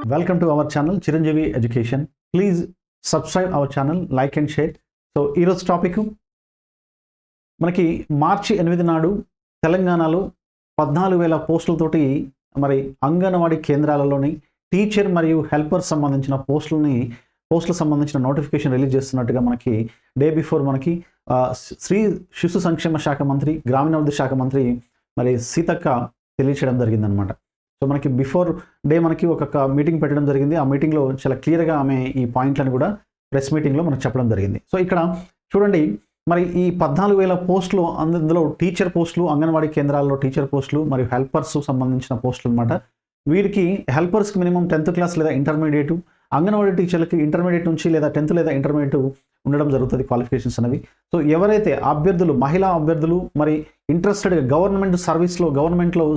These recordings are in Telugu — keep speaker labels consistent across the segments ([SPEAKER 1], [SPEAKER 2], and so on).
[SPEAKER 1] Welcome to our channel Chiranjeevi Education. Please subscribe our channel, like and share. So ఈరోజు టాపిక్ మనకి మార్చి 8 నాడు తెలంగాణలో 14,000 పోస్టులతోటి మరి అంగన్వాడీ కేంద్రాలలోని టీచర్ మరియు హెల్పర్ సంబంధించిన పోస్టులకు సంబంధించిన నోటిఫికేషన్ రిలీజ్ చేస్తున్నట్టుగా మనకి డే బిఫోర్ మనకి శ్రీ శిశు సంక్షేమ శాఖ మంత్రి, గ్రామీణాభివృద్ధి శాఖ మంత్రి మరి సీతక్క తెలియచేయడం జరిగిందనమాట. సో మనకి బిఫోర్ డే మనకి ఒక మీటింగ్ పెట్టడం జరిగింది. ఆ మీటింగ్లో చాలా క్లియర్గా ఆమె ఈ పాయింట్లను కూడా ప్రెస్ మీటింగ్లో మనకు చెప్పడం జరిగింది. సో ఇక్కడ చూడండి, మరి ఈ 14,000 పోస్టులు, అందులో టీచర్ పోస్టులు, అంగన్వాడీ కేంద్రాల్లో టీచర్ పోస్టులు మరియు హెల్పర్స్ సంబంధించిన పోస్టులు అనమాట. వీరికి హెల్పర్స్కి మినిమం 10th క్లాస్ లేదా ఇంటర్మీడియట్, అంగన్వాడీ టీచర్లకి ఇంటర్మీడియట్ నుంచి లేదా 10th లేదా ఇంటర్మీడియట్ ఉండడం జరుగుతుంది క్వాలిఫికేషన్స్ అనేవి. సో ఎవరైతే అభ్యర్థులు, మహిళా అభ్యర్థులు మరి ఇంట్రెస్టెడ్గా గవర్నమెంట్లో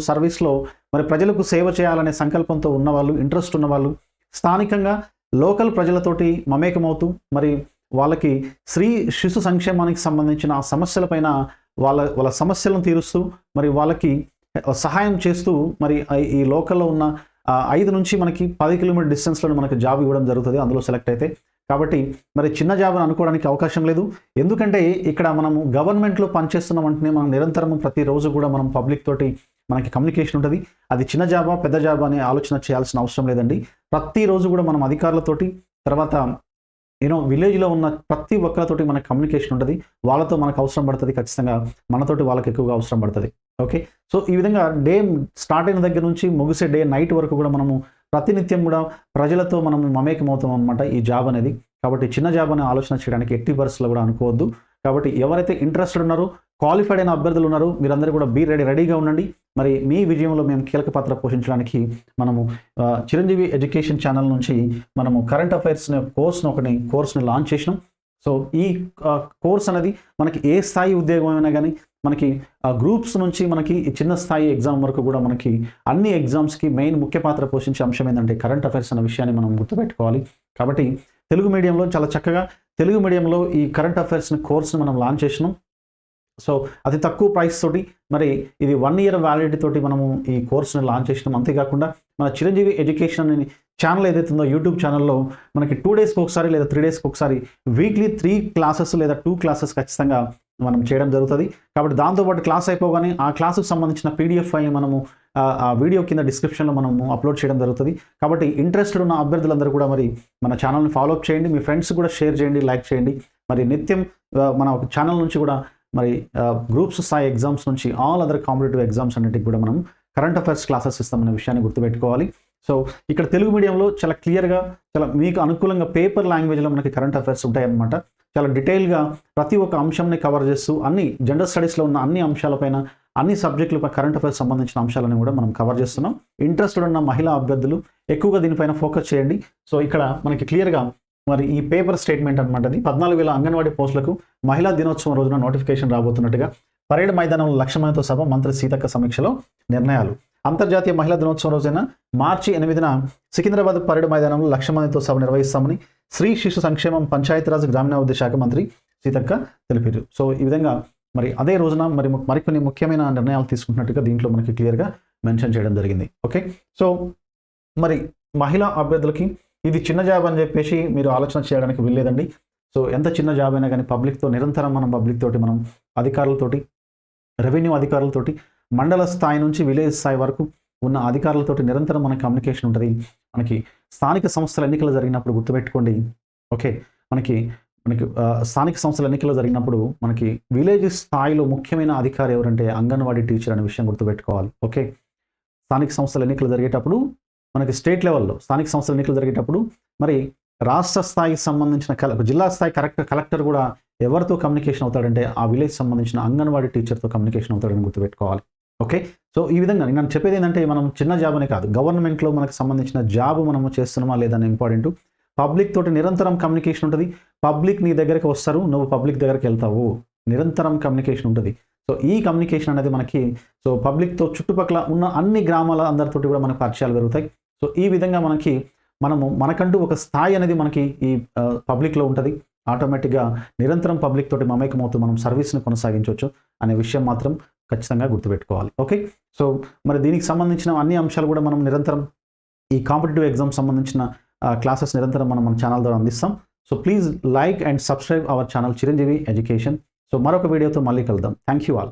[SPEAKER 1] సర్వీస్లో మరి ప్రజలకు సేవ చేయాలనే సంకల్పంతో ఉన్నవాళ్ళు, ఇంట్రెస్ట్ ఉన్నవాళ్ళు, స్థానికంగా లోకల్ ప్రజలతోటి మమేకమవుతూ మరి వాళ్ళకి స్త్రీ శిశు సంక్షేమానికి సంబంధించిన సమస్యలపైన వాళ్ళ సమస్యలను తీరుస్తూ మరి వాళ్ళకి సహాయం చేస్తూ మరి ఈ లోకల్లో ఉన్న 5 నుంచి మనకి 10 కిలోమీటర్ డిస్టెన్స్లో మనకి జాబ్ ఇవ్వడం జరుగుతుంది అందులో సెలెక్ట్ అయితే. కాబట్టి మరి చిన్న జాబ్ అని అనుకోవడానికి అవకాశం లేదు. ఎందుకంటే ఇక్కడ మనము గవర్నమెంట్లో పనిచేస్తున్నాం అంటే మనం నిరంతరం ప్రతిరోజు కూడా మనం పబ్లిక్ తోటి మనకి కమ్యూనికేషన్ ఉంటుంది. అది చిన్న జాబా పెద్ద జాబా అనే ఆలోచన చేయాల్సిన అవసరం లేదండి. ప్రతిరోజు కూడా మనం అధికారులతోటి, తర్వాత విలేజ్లో ఉన్న ప్రతి ఒక్కరితోటి మనకు కమ్యూనికేషన్ ఉంటుంది. వాళ్ళతో మనకు అవసరం పడుతుంది, ఖచ్చితంగా మనతోటి వాళ్ళకి ఎక్కువగా అవసరం పడుతుంది. ఓకే, సో ఈ విధంగా డే స్టార్ట్ అయిన దగ్గర నుంచి ముగిసే డే నైట్ వరకు కూడా మనము ప్రతినిత్యం కూడా ప్రజలతో మనము మమేకమవుతాం అనమాట ఈ జాబ్ అనేది. కాబట్టి చిన్న జాబ్ అనే ఆలోచన చేయడానికి ఎట్టి పరిస్థితుల్లో కూడా అనుకోవద్దు. కాబట్టి ఎవరైతే ఇంట్రెస్టెడ్ ఉన్నారో, క్వాలిఫైడ్ అయిన అభ్యర్థులు ఉన్నారో, మీరందరూ కూడా రెడీగా ఉండండి. మరి మీ విజయంలో మేము కీలక పాత్ర పోషించడానికి మనము చిరంజీవి ఎడ్యుకేషన్ ఛానల్ నుంచి మనము కరెంట్ అఫైర్స్ కోర్స్ని లాంచ్ చేసినాం. సో ఈ కోర్స్ అనేది మనకి ఏ స్థాయి ఉద్యోగం అయినా కానీ మనకి గ్రూప్స్ నుంచి మనకి చిన్న స్థాయి ఎగ్జామ్ వరకు కూడా మనకి అన్ని ఎగ్జామ్స్కి మెయిన్ ముఖ్య పాత్ర పోషించే అంశం ఏంటంటే కరెంట్ అఫైర్స్ అనే విషయాన్ని మనం గుర్తుపెట్టుకోవాలి. కాబట్టి తెలుగు మీడియంలో చాలా చక్కగా తెలుగు మీడియంలో ఈ కరెంట్ అఫైర్స్ని కోర్స్ని మనం లాంచ్ చేసినాం. సో అతి తక్కువ ప్రైస్ తోటి మరి ఇది 1 year వ్యాలిడిటీ తోటి మనము ఈ కోర్స్ని లాంచ్ చేసినాం. అంతేకాకుండా మన చిరంజీవి ఎడ్యుకేషన్ అనే ఛానల్ ఏదైతే ఉందో యూట్యూబ్ ఛానల్లో మనకి 2 daysకి ఒకసారి లేదా 3 daysకి ఒకసారి వీక్లీ 3 క్లాసెస్ లేదా 2 క్లాసెస్ ఖచ్చితంగా మనం చేయడం జరుగుతుంది. కాబట్టి దాంతోపాటు క్లాస్ అయిపోగానే ఆ క్లాసుకు సంబంధించిన PDF ఫైల్ని మనము ఆ వీడియో కింద డిస్క్రిప్షన్లో మనము అప్లోడ్ చేయడం జరుగుతుంది. కాబట్టి ఇంట్రెస్టెడ్ ఉన్న అభ్యర్థులందరూ కూడా మరి మన ఛానల్ని ఫాలో అప్ చేయండి, మీ ఫ్రెండ్స్ కూడా షేర్ చేయండి, లైక్ చేయండి. మరి నిత్యం మన ఛానల్ నుంచి కూడా మరి గ్రూప్స్ స్థాయి ఎగ్జామ్స్ నుంచి ఆల్ అదర్ కాంపిటేటివ్ ఎగ్జామ్స్ అన్నిటికి కూడా మనం కరెంట్ అఫైర్స్ క్లాసెస్ ఇస్తామనే విషయాన్ని గుర్తుపెట్టుకోవాలి. సో ఇక్కడ తెలుగు మీడియంలో చాలా క్లియర్గా, చాలా మీకు అనుకూలంగా పేపర్ లాంగ్వేజ్లో మనకి కరెంట్ అఫైర్స్ ఉంటాయన్నమాట. చాలా డీటెయిల్గా ప్రతి ఒక్క అంశంని కవర్ చేస్తూ అన్ని జనరల్ స్టడీస్లో ఉన్న అన్ని అంశాలపైన, అన్ని సబ్జెక్టులపై కరెంట్ అఫైర్స్ సంబంధించిన అంశాలను కూడా మనం కవర్ చేస్తున్నాం. ఇంట్రెస్టెడ్ ఉన్న మహిళా అభ్యర్థులు ఎక్కువగా దీనిపైన ఫోకస్ చేయండి. సో ఇక్కడ మనకి క్లియర్గా మరి ఈ పేపర్ స్టేట్మెంట్ అనమాట. 14,000 అంగన్వాడీ పోస్టులకు మహిళా దినోత్సవం రోజున నోటిఫికేషన్ రాబోతున్నట్టుగా పరేడ్ మైదానంలో 1,00,000 మందితో సభ మంత్రి సీతక్క సమీక్షలో నిర్ణయాలు. అంతర్జాతీయ మహిళా దినోత్సవం రోజున మార్చి 8న సికింద్రాబాద్ పరేడ్ మైదానంలో 1,00,000 మందితో సభ నిర్వహిస్తామని స్త్రీ శిశు సంక్షేమం, పంచాయతీరాజ్, గ్రామీణాభివృద్ధి శాఖ మంత్రి సీతక్క తెలిపారు. సో ఈ విధంగా మరి అదే రోజున మరికొన్ని ముఖ్యమైన నిర్ణయాలు తీసుకుంటున్నట్టుగా దీంట్లో మనకి క్లియర్గా మెన్షన్ చేయడం జరిగింది. ఓకే, సో మరి మహిళా అభ్యర్థులకి ఇది చిన్న జాబ్ అని చెప్పేసి మీరు ఆలోచన చేయడానికి వీల్లేదండి. సో ఎంత చిన్న జాబ్ అయినా కానీ పబ్లిక్తో నిరంతరం మనం అధికారులతోటి, రెవెన్యూ అధికారులతోటి, మండల స్థాయి నుంచి విలేజ్ స్థాయి వరకు ఉన్న అధికారులతోటి నిరంతరం మనకి కమ్యూనికేషన్ ఉంటుంది. మనకి స్థానిక సంస్థల ఎన్నికలు జరిగినప్పుడు గుర్తుపెట్టుకోండి. ఓకే, మనకి స్థానిక సంస్థల ఎన్నికలు జరిగినప్పుడు మనకి విలేజ్ స్థాయిలో ముఖ్యమైన అధికారి ఎవరంటే అంగన్వాడీ టీచర్ అనే విషయం గుర్తుపెట్టుకోవాలి. ఓకే, స్థానిక సంస్థల ఎన్నికలు జరిగేటప్పుడు మనకి స్టేట్ లెవెల్లో స్థానిక సంస్థల ఎన్నికలు జరిగేటప్పుడు మరి రాష్ట్ర స్థాయికి సంబంధించిన జిల్లా స్థాయి కలెక్టర్ కూడా ఎవరితో కమ్యూనికేషన్ అవుతాడంటే ఆ విలేజ్ సంబంధించిన అంగన్వాడీ టీచర్తో కమ్యూనికేషన్ అవుతాడని గుర్తుపెట్టుకోవాలి. ఓకే, సో ఈ విధంగా నేను చెప్పేది ఏంటంటే మనం చిన్న జాబ్ అనే కాదు, గవర్నమెంట్లో మనకు సంబంధించిన జాబ్ మనము చేస్తున్నామా లేదని ఇంపార్టెంట్. పబ్లిక్ తోటి నిరంతరం కమ్యూనికేషన్ ఉంటుంది. పబ్లిక్ నీ దగ్గరికి వస్తారు, నువ్వు పబ్లిక్ దగ్గరికి వెళ్తావు, నిరంతరం కమ్యూనికేషన్ ఉంటుంది. సో ఈ కమ్యూనికేషన్ అనేది మనకి సో పబ్లిక్తో చుట్టుపక్కల ఉన్న అన్ని గ్రామాల అందరితోటి కూడా మనకు పరిచయాలు పెరుగుతాయి. సో ఈ విధంగా మనకంటూ ఒక స్థాయి అనేది మనకి ఈ పబ్లిక్లో ఉంటుంది. ఆటోమేటిక్గా నిరంతరం పబ్లిక్ తోటి మమేకమవుతూ మనం సర్వీస్ని కొనసాగించవచ్చు అనే విషయం మాత్రం ఖచ్చితంగా గుర్తుపెట్టుకోవాలి. ఓకే, సో మరి దీనికి సంబంధించిన అన్ని అంశాలు కూడా మనం నిరంతరం ఈ కాంపిటేటివ్ ఎగ్జామ్ సంబంధించిన క్లాసెస్ నిరంతరం మనం మన ఛానల్ ద్వారా అందిస్తాం. So please like and subscribe our channel Chiranjeevi education. So మరొక వీడియోతో మళ్ళీ కలుద్దాం. Thank you all.